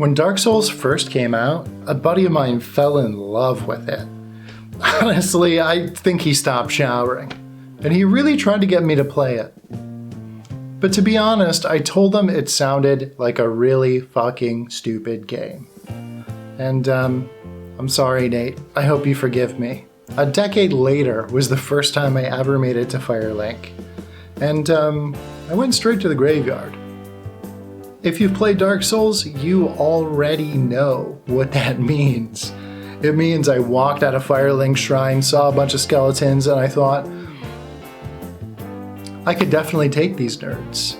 When Dark Souls first came out, a buddy of mine fell in love with it. Honestly, I think he stopped showering, and he really tried to get me to play it. But to be honest, I told him it sounded like a really fucking stupid game. And I'm sorry, Nate. I hope you forgive me. A decade later was the first time I ever made it to Firelink, and I went straight to the graveyard. If you've played Dark Souls, you already know what that means. It means I walked out of Firelink Shrine, saw a bunch of skeletons, and I thought, I could definitely take these nerds.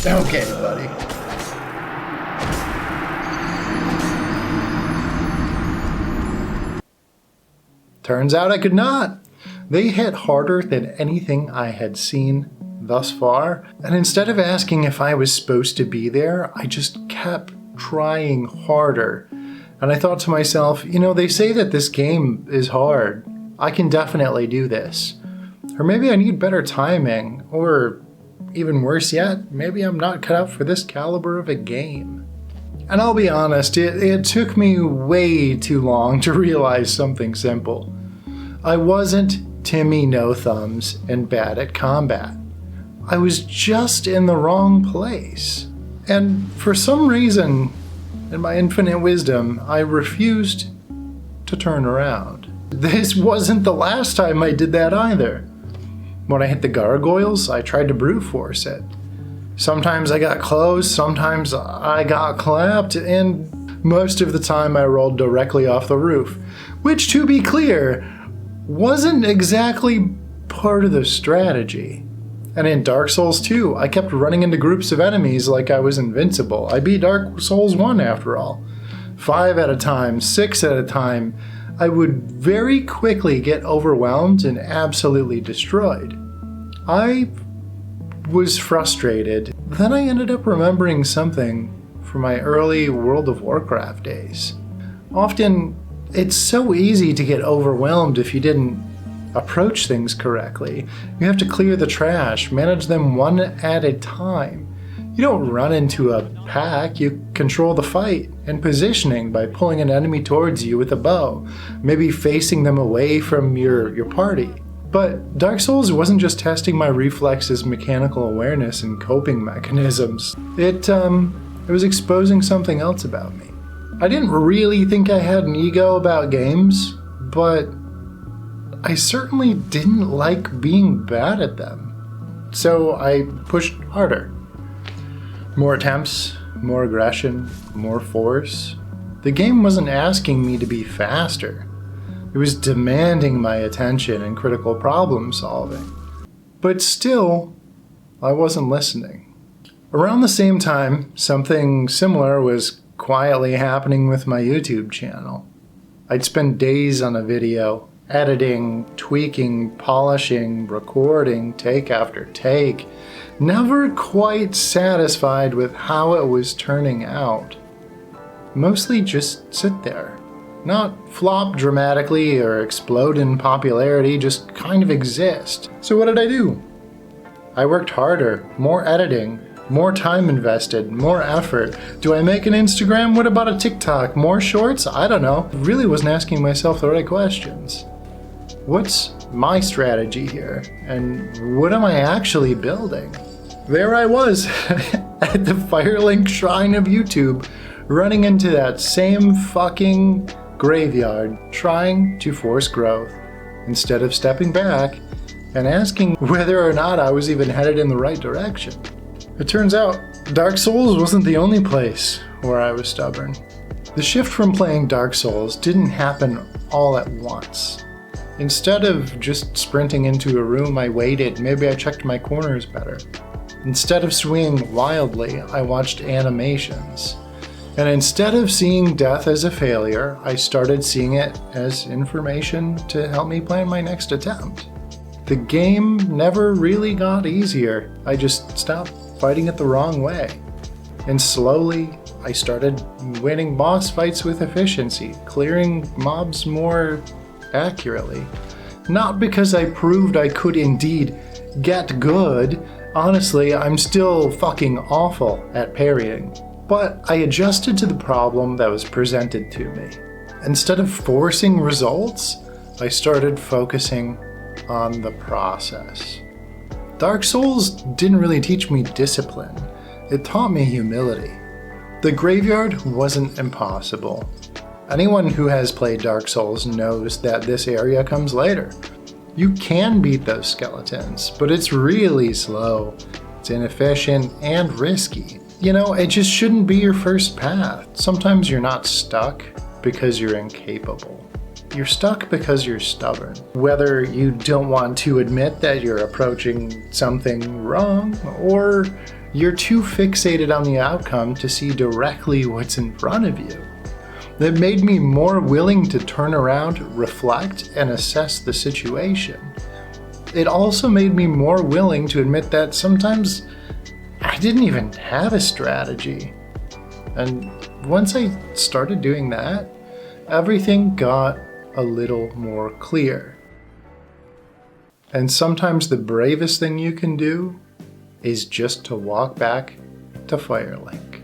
Okay, buddy. Turns out I could not. They hit harder than anything I had seen thus far, and instead of asking if I was supposed to be there, I just kept trying harder. And I thought to myself, you know, they say that this game is hard. I can definitely do this. Or maybe I need better timing, or even worse yet, maybe I'm not cut out for this caliber of a game. And I'll be honest, it took me way too long to realize something simple. I wasn't Timmy No Thumbs and bad at combat. I was just in the wrong place. And for some reason, in my infinite wisdom, I refused to turn around. This wasn't the last time I did that either. When I hit the gargoyles, I tried to brute force it. Sometimes I got close, sometimes I got clapped, and most of the time I rolled directly off the roof, which, to be clear, wasn't exactly part of the strategy. And in Dark Souls 2, I kept running into groups of enemies like I was invincible. I beat Dark Souls 1 after all. 5 at a time, 6 at a time. I would very quickly get overwhelmed and absolutely destroyed. I was frustrated. Then I ended up remembering something from my early World of Warcraft days. Often, it's so easy to get overwhelmed if you didn't approach things correctly. You have to clear the trash, manage them one at a time. You don't run into a pack, you control the fight and positioning by pulling an enemy towards you with a bow, maybe facing them away from your party. But Dark Souls wasn't just testing my reflexes, mechanical awareness, and coping mechanisms. It was exposing something else about me. I didn't really think I had an ego about games, but I certainly didn't like being bad at them. So I pushed harder. More attempts, more aggression, more force. The game wasn't asking me to be faster. It was demanding my attention and critical problem solving. But still, I wasn't listening. Around the same time, something similar was quietly happening with my YouTube channel. I'd spend days on a video, editing, tweaking, polishing, recording, take after take, never quite satisfied with how it was turning out. Mostly just sit there. Not flop dramatically or explode in popularity, just kind of exist. So what did I do? I worked harder, more editing, more time invested, more effort. Do I make an Instagram? What about a TikTok? More shorts? I don't know. Really wasn't asking myself the right questions. What's my strategy here? And what am I actually building? There I was at the Firelink Shrine of YouTube, running into that same fucking graveyard, trying to force growth, instead of stepping back and asking whether or not I was even headed in the right direction. It turns out, Dark Souls wasn't the only place where I was stubborn. The shift from playing Dark Souls didn't happen all at once. Instead of just sprinting into a room, I waited. Maybe I checked my corners better. Instead of swinging wildly, I watched animations. And instead of seeing death as a failure, I started seeing it as information to help me plan my next attempt. The game never really got easier. I just stopped fighting it the wrong way. And slowly, I started winning boss fights with efficiency, clearing mobs more accurately. Not because I proved I could indeed get good. Honestly, I'm still fucking awful at parrying. But I adjusted to the problem that was presented to me. Instead of forcing results, I started focusing on the process. Dark Souls didn't really teach me discipline. It taught me humility. The graveyard wasn't impossible. Anyone who has played Dark Souls knows that this area comes later. You can beat those skeletons, but it's really slow. It's inefficient and risky. You know, it just shouldn't be your first path. Sometimes you're not stuck because you're incapable. You're stuck because you're stubborn. Whether you don't want to admit that you're approaching something wrong, or you're too fixated on the outcome to see directly what's in front of you. That made me more willing to turn around, reflect, and assess the situation. It also made me more willing to admit that sometimes I didn't even have a strategy. And once I started doing that, everything got a little more clear. And sometimes the bravest thing you can do is just to walk back to Firelink.